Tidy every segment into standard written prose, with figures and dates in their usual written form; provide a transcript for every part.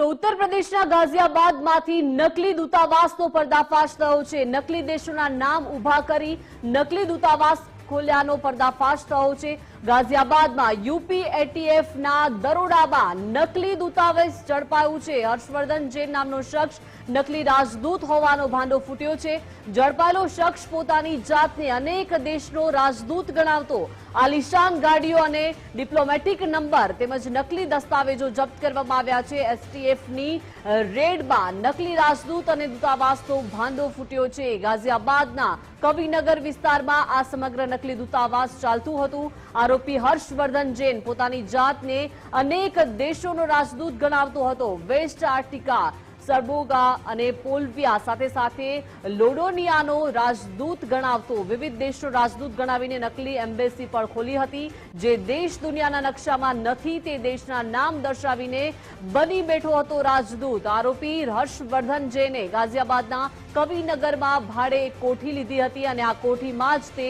તો ઉત્તર પ્રદેશના ગાઝિયાબાદમાંથી નકલી દૂતાવાસનો પર્દાફાશ થયો છે। નકલી દેશોના નામ ઉભા કરી નકલી દૂતાવાસ ખોલ્યાનો પર્દાફાશ થયો છે। ગાઝિયાબાદમાં યુપી એટીએફના દરોડામાં નકલી દૂતાવાસ ઝડપાયું છે। હર્ષવર્ધન જૈન નામનો શખ્સ નકલી રાજદૂત હોવાનો ભાંડો ફૂટ્યો છે। ઝડપાયેલો શખ્સ પોતાની જાતને અનેક દેશનો રાજદૂત ગણાવતો આલિશાન ગાડીઓ અને ડિપ્લોમેટિક નંબર તેમજ નકલી દસ્તાવેજો જપ્ત કરવામાં આવ્યા છે। એસટીએફની રેડમાં નકલી રાજદૂત અને દૂતાવાસનો ભાંડો ફૂટ્યો છે। ગાઝિયાબાદના કવિનગર વિસ્તારમાં આ સમગ્ર નકલી દૂતાવાસ ચાલતું હતું। આરોપી હર્ષવર્ધન જૈન પોતાની જાતને અનેક દેશોનો રાજદૂત ગણાવતો હતો। વેસ્ટ આર્ટિકા, સરબોગા અને પોલ્વિયા સાથે સાથે લોડોનિયાનો રાજદૂત ગણાવતો વિવિધ દેશનો રાજદૂત ગણાવીને નકલી એમ્બેસી પણ ખોલી હતી। જે દેશ દુનિયાના નકશામાં નથી તે દેશના નામ દર્શાવીને બની બેઠો હતો રાજદૂત। આરોપી હર્ષવર્ધન જૈને ગાઝિયાબાદના કવિનગરમાં ભાડે કોઠી લીધી હતી અને આ કોઠીમાં જ તે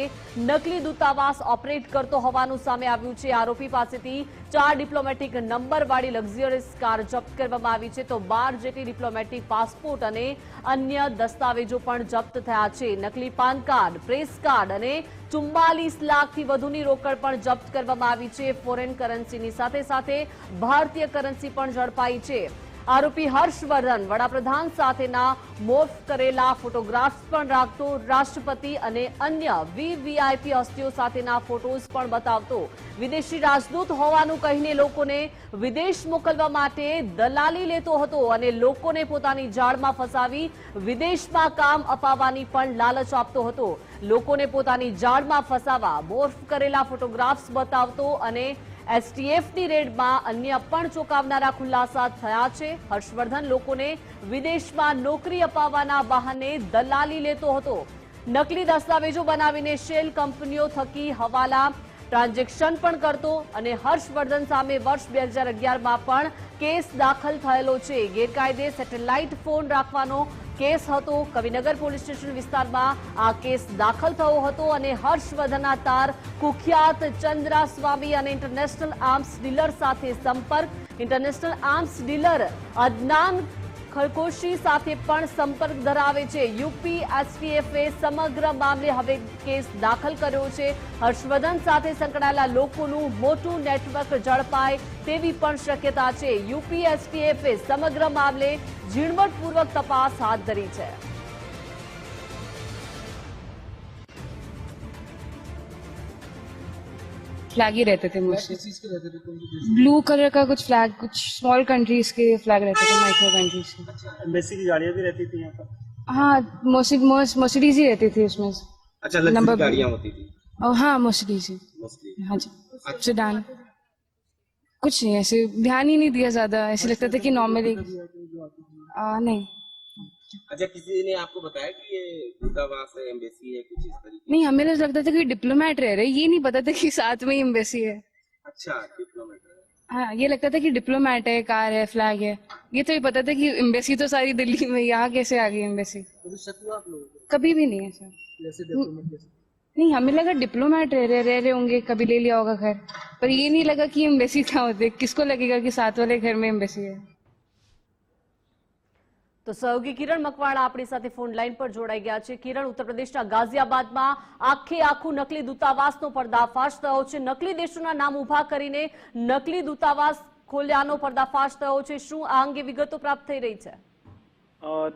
નકલી દૂતાવાસ ઓપરેટ કરતો હોવાનું સામે આવ્યું છે। આરોપી પાસેથી 4 ડિપ્લોમેટિક નંબરવાળી લક્ઝરિયસ કાર જપ્ત કરવામાં આવી છે તો 12 જેટલી ડિપ્લોમેટિક પાસપોર્ટ અને અન્ય દસ્તાવેજો પણ જપ્ત થયા છે। નકલી પાન કાર્ડ, પ્રેસ કાર્ડ અને 44 લાખથી વધુની રોકડ પણ જપ્ત કરવામાં આવી છે। ફોરેન કરન્સીની સાથે સાથે ભારતીય કરન્સી પણ ઝડપાઈ છે। આરોપી હર્ષવર્ધન વડાપ્રધાન સાથેના મોર્ફ કરેલા ફોટોગ્રાફ્સ પણ રાખતો, રાષ્ટ્રપતિ અને અન્ય વીવીઆઈપી હસ્તીઓ સાથેના ફોટોઝ પણ બતાવતો, વિદેશી રાજદૂત હોવાનું કહીને લોકોને વિદેશ મોકલવા માટે દલાલી લેતો હતો અને લોકોને પોતાની જાળમાં ફસાવી વિદેશમાં કામ અપાવવાની પણ લાલચ આપતો હતો। લોકોને પોતાની જાળમાં ફસાવા મોર્ફ કરેલા ફોટોગ્રાફ્સ બતાવતો અને એસટીએફની રેડમાં અન્ય પણ ચોંકાવનારા ખુલાસા થયા છે। હર્ષવર્ધન લોકોને વિદેશમાં નોકરી અપાવવાના બહાને દલાલી લેતો હતો। નકલી દસ્તાવેજો બનાવીને શેલ કંપનીઓ થકી હવાલા ટ્રાન્ઝેક્શન પણ કરતો અને હર્ષવર્ધન સામે વર્ષ 2011માં પણ કેસ દાખલ થયેલો છે। ગેરકાયદે સેટેલાઇટ ફોન રાખવાનો કેસ હતો। કવિનગર પોલીસ સ્ટેશન વિસ્તારમાં આ કેસ દાખલ થયો હતો અને હર્ષવર્ધનના તાર કુખ્યાત ચંદ્રાસ્વામી અને ઇન્ટરનેશનલ આર્મ્સ ડીલર સાથે સંપર્ક, ઇન્ટરનેશનલ આર્મ્સ ડીલર અદનાન ખરગોશી સાથે પણ સંપર્ક ધરાવે છે। યુપી એસટીએફે સમગ્ર મામલે હવે કેસ દાખલ કર્યો છે। હર્ષવર્ધન સાથે સંકળાયેલા લોકોનું મોટું નેટવર્ક ઝડપાય તેવી પણ શક્યતા છે। યુપી એસટીએફે સમગ્ર મામલે ઝીણવટપૂર્વક તપાસ હાથ ધરી છે। फ्लैग ही रहते थे मुझसे। किस चीज के रहते थे? ब्लू कलर का कुछ फ्लैग, कुछ स्मॉल कंट्रीज के फ्लैग रहते थे, माइक्रो कंट्रीज के। अच्छा, एम्बेसी की गाड़ियाँ भी रहती थी यहाँ पर? हाँ, मर्सिडीज ही रहती थी उसमें। अच्छा, लग्जरी गाड़ियाँ होती थी? और हाँ, मर्सिडीज ही। हाँ जी, सेडान। कुछ नहीं, ऐसे ध्यान ही नहीं दिया ज्यादा, ऐसे लगता था कि नॉर्मली नहीं। अच्छा, किसी ने आपको बताया कि ये दूतावास है, एम्बेसी है, कुछ इस तरीके? नहीं, हमें लगता था कि डिप्लोमेट रह रहे, ये नहीं पता था कि साथ में ही एम्बेसी है। अच्छा, डिप्लोमेट। हाँ, ये लगता था कि डिप्लोमेट है, कार है, फ्लैग है। ये तो ही पता था कि एम्बेसी तो सारी दिल्ली में, यहाँ कैसे आ गई एम्बेसी? कभी भी नहीं है सर। नहीं, हमें लगा डिप्लोमेट रह रहे होंगे, कभी ले लिया होगा घर, पर ये नहीं लगा कि एम्बेसी क्या होते। किसको लगेगा कि साथ वाले घर में एम्बेसी है? તો સહયોગી કિરણ મકવાણા આપણી સાથે ફોન લાઈન પર જોડાઈ ગયા છે। કિરણ, ઉત્તર પ્રદેશના ગાઝિયાબાદમાં આખું નકલી દૂતાવાસનો પર્દાફાશ થયો છે। નકલી દેશોના નામ ઉભા કરીને નકલી દૂતાવાસ ખોલ્યાનો પર્દાફાશ થયો છે। શું આ અંગે વિગતો પ્રાપ્ત થઈ રહી છે?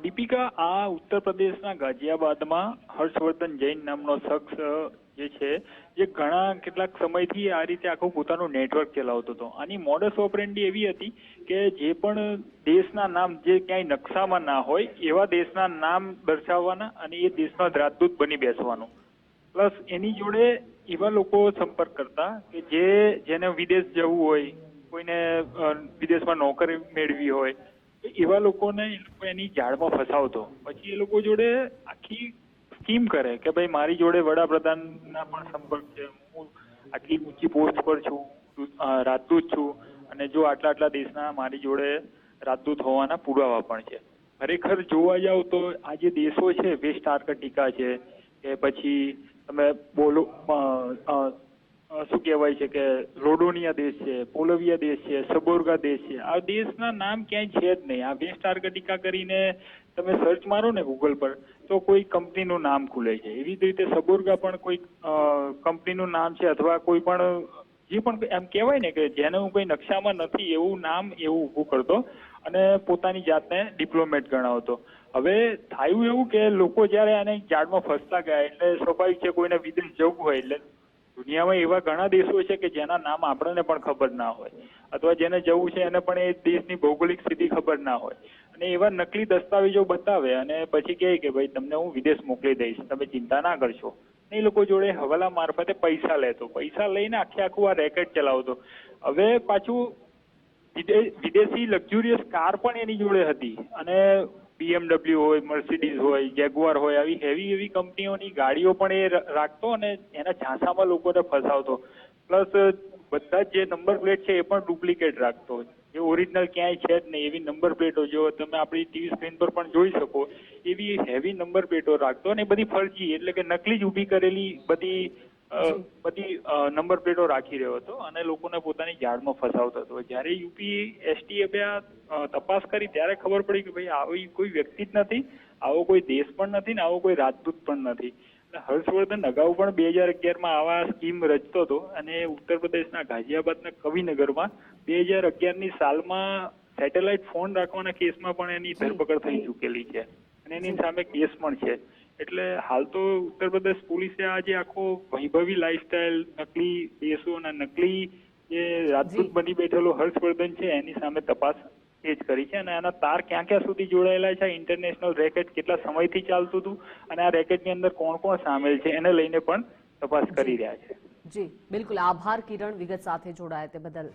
દીપિકા, આ ઉત્તર પ્રદેશના ગાઝિયાબાદમાં હર્ષવર્ધન જૈન નામનો શખ્સ જે છે જે ઘણા કેટલાક સમયથી આ રીતે આખું પોતાનું નેટવર્ક ચલાવતો હતો। આની મોડસ ઓપરેન્ડી એવી હતી કે જે પણ દેશના નામ જે ક્યાંય નકશામાં ના હોય એવા દેશના નામ દર્શાવવાના અને એ દેશનો રાજદૂત બની બેસવાનું, પ્લસ એની જોડે એવા લોકો સંપર્ક કરતા કે જેને વિદેશ જવું હોય, કોઈને વિદેશમાં નોકરી મેળવી હોય, એવા લોકોને એ લોકો એની જાળમાં ફસાવતો। પછી એ લોકો જોડે આખી સ્કીમ કરે કે ભાઈ મારી જોડે વડાપ્રધાનના પણ સંપર્ક છે, હું આટલી ઊંચી પોસ્ટ પર છું, રાજદૂત છું અને જો આટલા દેશના મારી જોડે રાજદૂત હોવાના પુરાવા પણ છે। ખરેખર જોવા જાવ તો આ જે દેશો છે, વેસ્ટ આર્કટિકા છે કે પછી તમે બોલો શું કહેવાય છે કે રોડોનિયા દેશ છે, પોલવિયા દેશ છે, સબોર્ગા દેશ છે, આ દેશના નામ ક્યાંય છે જ નહીં. આ વેસ્ટ આર્કટિકા કરીને તમે સર્ચ મારો ને ગૂગલ પર તો કોઈ કંપનીનું નામ ખુલે છે. એવી જ રીતે સબોર્ગા પણ કોઈ કંપનીનું નામ છે, અથવા કોઈ પણ જે પણ એમ કહેવાય ને કે જેનું કોઈ નકશામાં નથી એવું નામ એવું ઊભું કરતો અને પોતાની જાતને ડિપ્લોમેટ ગણાવતો. હવે થયું એવું કે લોકો જ્યારે આને જાળમાં ફસતા ગયા એટલે સ્વાભાવિક છે કોઈને વિદેશ જવું હોય એટલે દુનિયામાં એવા ઘણા દેશો છે કે જેના નામ આપણને પણ ખબર ના હોય અથવા જેને જવું છે એને પણ એ દેશની ભૌગોલિક સ્થિતિ ખબર ના હોય અને એવા નકલી દસ્તાવેજો બતાવે અને પછી કહે કે ભાઈ તમને હું વિદેશ મોકલી દઈશ, તમે ચિંતા ના કરશો. એ લોકો જોડે હવાલા મારફતે પૈસા લેતો, પૈસા લઈને આખું આ રેકેટ ચલાવતો. હવે પાછું વિદેશી લક્ઝુરિયસ કાર પણ એની જોડે હતી અને BMW હોય, મર્સિડીઝ હોય, જેગુઆર હોય, આવી એવી કંપનીઓની ગાડીઓ પણ એ રાખતો અને એના ઝાંસામાં લોકોને ફસાવતો. પ્લસ બધા જે નંબર પ્લેટ છે એ પણ ડુપ્લિકેટ રાખતો, જે ઓરિજિનલ ક્યાંય છે જ નહીં એવી નંબર પ્લેટો જો તમે આપણી ટીવી સ્ક્રીન પર પણ જોઈ શકો એવી હેવી નંબર પ્લેટો રાખતો અને બધી ફરજી એટલે કે નકલી જ ઊભી કરેલી બધી નંબર પ્લેટો રાખી રહ્યો હતો અને લોકોને પોતાની જાળમાં ફસાવતો હતો. જ્યારે UPSTF તપાસ કરી ત્યારે ખબર પડી કે ભાઈ આવી કોઈ વ્યક્તિ જ નથી, આવો કોઈ દેશ પણ નથી ને આવો કોઈ રાજદૂત પણ નથી. હર્ષવર્ધન અગાઉ પણ 2011માં આવા સ્કીમ રચતો હતો અને ઉત્તર પ્રદેશના ગાઝિયાબાદના કવિનગરમાં 2011ની સાલમાં સેટેલાઇટ ફોન રાખવાના કેસમાં પણ એની ધરપકડ થઈ ચૂકેલી છે અને એની સામે કેસ પણ છે. એટલે હાલ તો ઉત્તર પ્રદેશ પોલીસે આ જે આખો વૈભવી લાઈફસ્ટાઈલ, નકલી દેશો અને નકલી જે રાજદૂત બની બેઠેલો હર્ષવર્ધન છે એની સામે તપાસ તેજ કરી છે અને આના તાર ક્યાં સુધી જોડાયેલા છે, ઇન્ટરનેશનલ રેકેટ કેટલા સમયથી ચાલતું હતું અને આ રેકેટની અંદર કોણ કોણ સામેલ છે એને લઈને પણ તપાસ કરી રહ્યા છે. જી બિલકુલ, આભાર કિરણ વિગત સાથે જોડાયા તે બદલ.